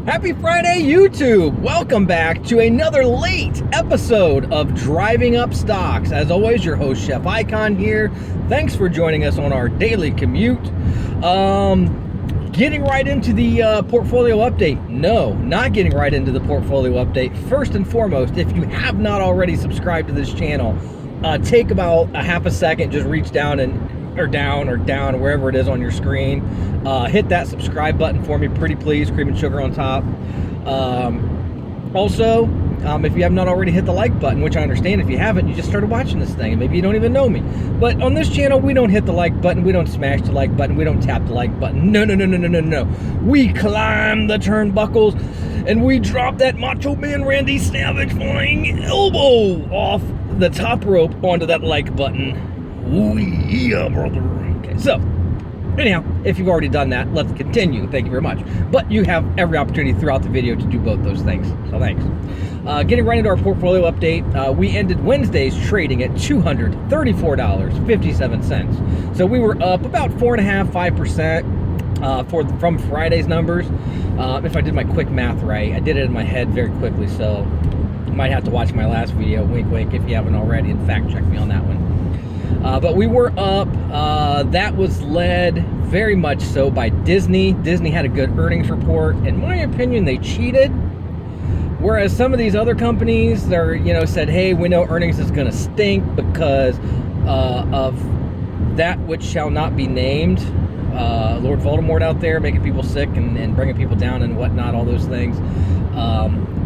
Happy Friday, YouTube! Welcome back to another late episode of Driving Up Stocks. As always, your host, Chef Icon here. Thanks for joining us on our daily commute. Getting right into the portfolio update. No, not getting right into the portfolio update. First and foremost, if you have not already subscribed to this channel, take about a half a second, just reach down or down, wherever it is on your screen. Hit that subscribe button for me, pretty please, cream and sugar on top. Also, if you have not already hit the like button, which I understand if you haven't, you just started watching this thing and maybe you don't even know me. But on this channel, we don't hit the like button, we don't smash the like button, we don't tap the like button. No. We climb the turnbuckles and we drop that Macho Man Randy Savage flying elbow off the top rope onto that like button. Ooh, yeah, brother. Okay, so anyhow, if you've already done that, let's continue. Thank you very much. But you have every opportunity throughout the video to do both those things. So thanks. Getting right into our portfolio update, we ended Wednesday's trading at $234.57. So we were up about 4.5% from Friday's numbers. If I did my quick math right, I did it in my head very quickly. So you might have to watch my last video, wink, wink, if you haven't already, and fact check me on that one. But we were up. That was led very much so by Disney. Disney had a good earnings report. In my opinion, they cheated. Whereas some of these other companies, they're, said, hey, we know earnings is going to stink because of that which shall not be named. Lord Voldemort out there making people sick and bringing people down and whatnot, all those things.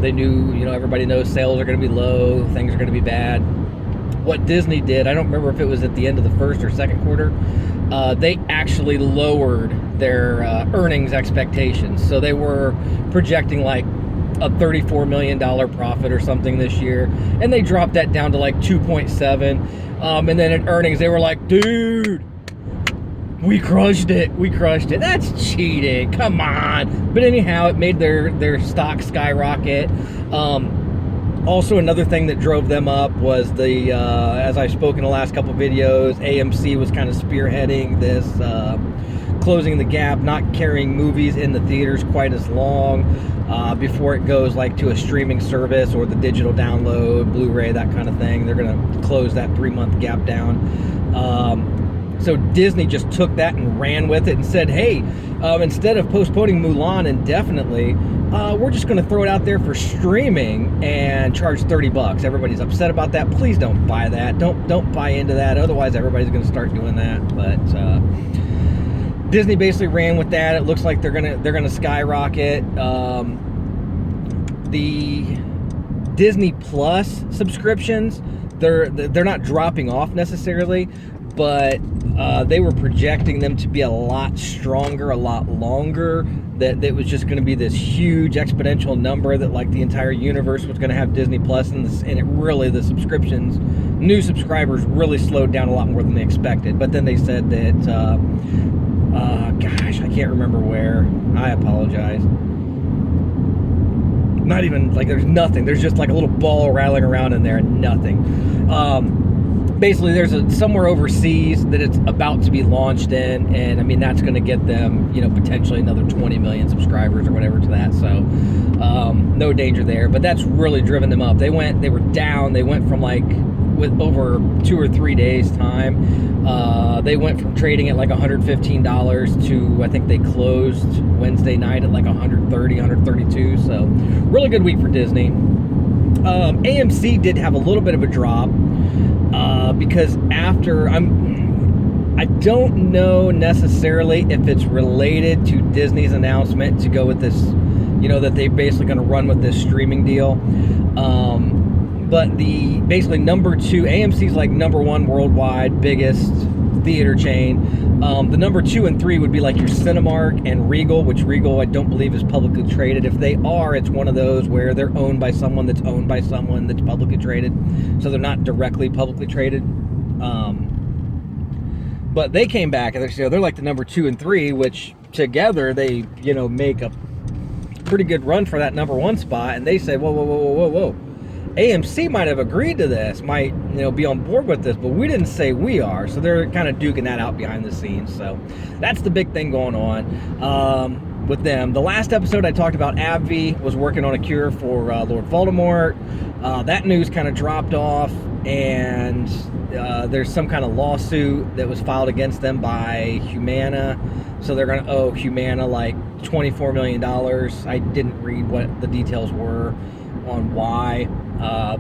They knew, everybody knows sales are going to be low, things are going to be bad. What Disney did, I don't remember if it was at the end of the first or second quarter, they actually lowered their earnings expectations. So they were projecting like a $34 million profit or something this year, and they dropped that down to like 2.7. And then at earnings, they were like, dude, we crushed it. That's cheating. Come on. But anyhow, it made their stock skyrocket. Also, another thing that drove them up was the, as I've spoken in the last couple videos, AMC was kind of spearheading this, closing the gap, not carrying movies in the theaters quite as long before it goes like to a streaming service or the digital download, Blu-ray, that kind of thing. They're going to close that 3-month gap down. So Disney just took that and ran with it and said, hey, instead of postponing Mulan indefinitely, we're just going to throw it out there for streaming and charge $30. Everybody's upset about that. Please don't buy that. Don't buy into that. Otherwise, everybody's going to start doing that. But Disney basically ran with that. It looks like they're gonna skyrocket. The Disney Plus subscriptions, they're not dropping off necessarily, but they were projecting them to be a lot stronger, a lot longer. That it was just going to be this huge exponential number that like the entire universe was going to have Disney Plus, and it really, the subscriptions, new subscribers really slowed down a lot more than they expected. But then they said that, gosh, I can't remember where. I apologize. Not even, like, there's nothing. There's just like a little ball rattling around in there and nothing. Basically, there's somewhere overseas that it's about to be launched in, and I mean that's going to get them, potentially another 20 million subscribers or whatever to that. So, no danger there. But that's really driven them up. They were down. They went from like with over 2 or 3 days time. They went from trading at like $115 to I think they closed Wednesday night at like $130, $132. So, really good week for Disney. AMC did have a little bit of a drop. Because after I don't know necessarily if it's related to Disney's announcement to go with this, that they're basically going to run with this streaming deal. But the basically number 2, AMC's like number 1 worldwide biggest theater chain. The number 2 and 3 would be like your Cinemark and Regal, which Regal I don't believe is publicly traded. If they are, it's one of those where they're owned by someone that's owned by someone that's publicly traded. So they're not directly publicly traded. But they came back and they're like the number 2 and 3, which together they, make a pretty good run for that number 1 spot. And they said, whoa. AMC might have agreed to this, might be on board with this, but we didn't say we are. So they're kind of duking that out behind the scenes. So that's the big thing going on. with them. The last episode I talked about ABBV was working on a cure for Lord Voldemort. That news kind of dropped off, and there's some kind of lawsuit that was filed against them by Humana. So they're going to owe Humana like $24 million. I didn't read what the details were on why.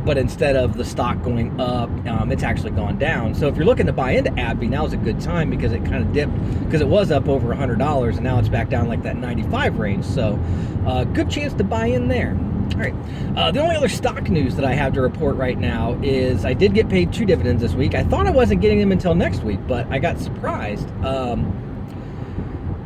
But instead of the stock going up, it's actually gone down. So if you're looking to buy into ABBV, now's a good time because it kind of dipped, because it was up over $100 and now it's back down like that 95 range. So good chance to buy in there. All right. The only other stock news that I have to report right now is I did get paid 2 dividends this week. I thought I wasn't getting them until next week, but I got surprised.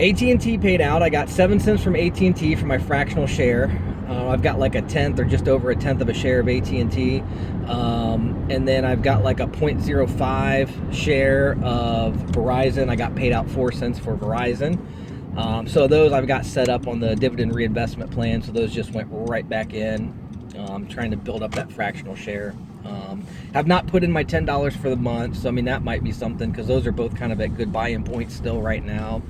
AT&T paid out. I got 7 cents from AT&T for my fractional share. I've got like a tenth or just over a tenth of a share of AT&T. And then I've got like a 0.05 share of Verizon. I got paid out 4 cents for Verizon. So those I've got set up on the dividend reinvestment plan. So those just went right back in. Trying to build up that fractional share. Have not put in my $10 for the month. So, I mean, that might be something because those are both kind of at good buy-in points still right now.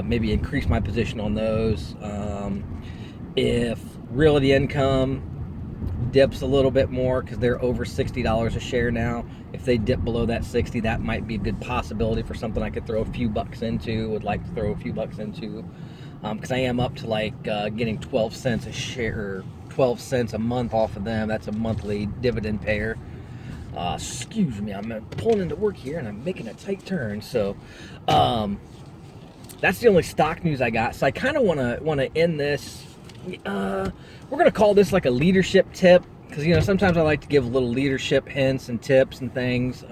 Maybe increase my position on those. If Realty Income dips a little bit more because they're over $60 a share now, if they dip below that 60, that might be a good possibility for something I could throw a few bucks into. Would like to throw a few bucks into because I am up to like getting 12 cents a share, 12 cents a month off of them. That's a monthly dividend payer. Excuse me, I'm pulling into work here and I'm making a tight turn. So that's the only stock news I got. So I kind of want to end this. We're gonna call this like a leadership tip because, you know, sometimes I like to give little leadership hints and tips and things,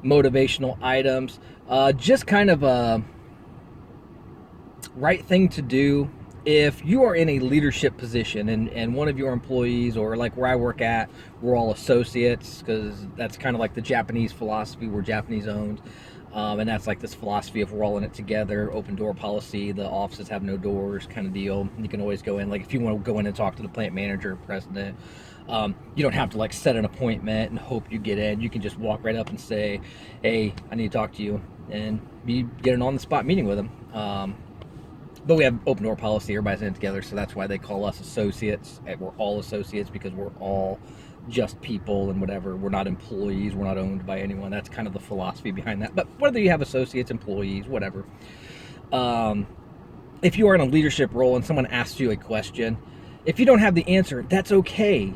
motivational items, just kind of a right thing to do if you are in a leadership position and one of your employees, or like where I work at, we're all associates because that's kind of like the Japanese philosophy. We're Japanese owned. And that's like this philosophy of we're all in it together, open door policy, the offices have no doors kind of deal. You can always go in, like if you want to go in and talk to the plant manager, president, you don't have to like set an appointment and hope you get in. You can just walk right up and say, hey, I need to talk to you, and you get an on-the-spot meeting with them. But we have open door policy, everybody's in it together, so that's why they call us associates. We're all associates because we're all just people and whatever. We're not employees, we're not owned by anyone. That's kind of the philosophy behind that. But whether you have associates, employees, whatever, if you are in a leadership role and someone asks you a question, if you don't have the answer, that's okay.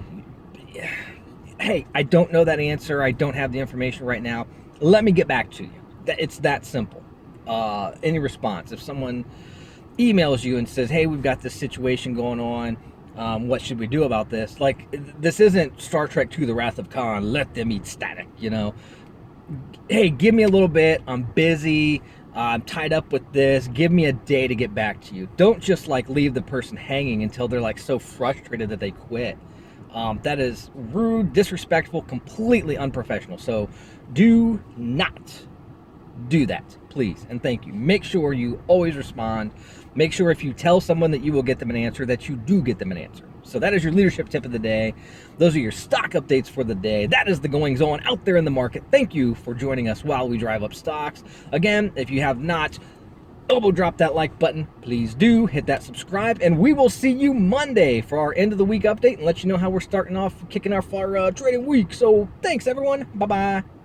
Hey, I don't know that answer, I don't have the information right now, let me get back to you. It's that simple. Any response, if someone emails you and says, hey, we've got this situation going on, what should we do about this? Like, this isn't Star Trek II, The Wrath of Khan, let them eat static, you know. Hey, give me a little bit, I'm busy, I'm tied up with this, give me a day to get back to you. Don't just like leave the person hanging until they're like so frustrated that they quit. That is rude, disrespectful, completely unprofessional. So do not do that, please, and thank you. Make sure you always respond. Make sure if you tell someone that you will get them an answer, that you do get them an answer. So that is your leadership tip of the day. Those are your stock updates for the day. That is the goings on out there in the market. Thank you for joining us while we drive up stocks. Again, if you have not elbow drop that like button, please do hit that subscribe, and we will see you Monday for our end of the week update and let you know how we're starting off, kicking off our trading week. So thanks everyone. Bye-bye.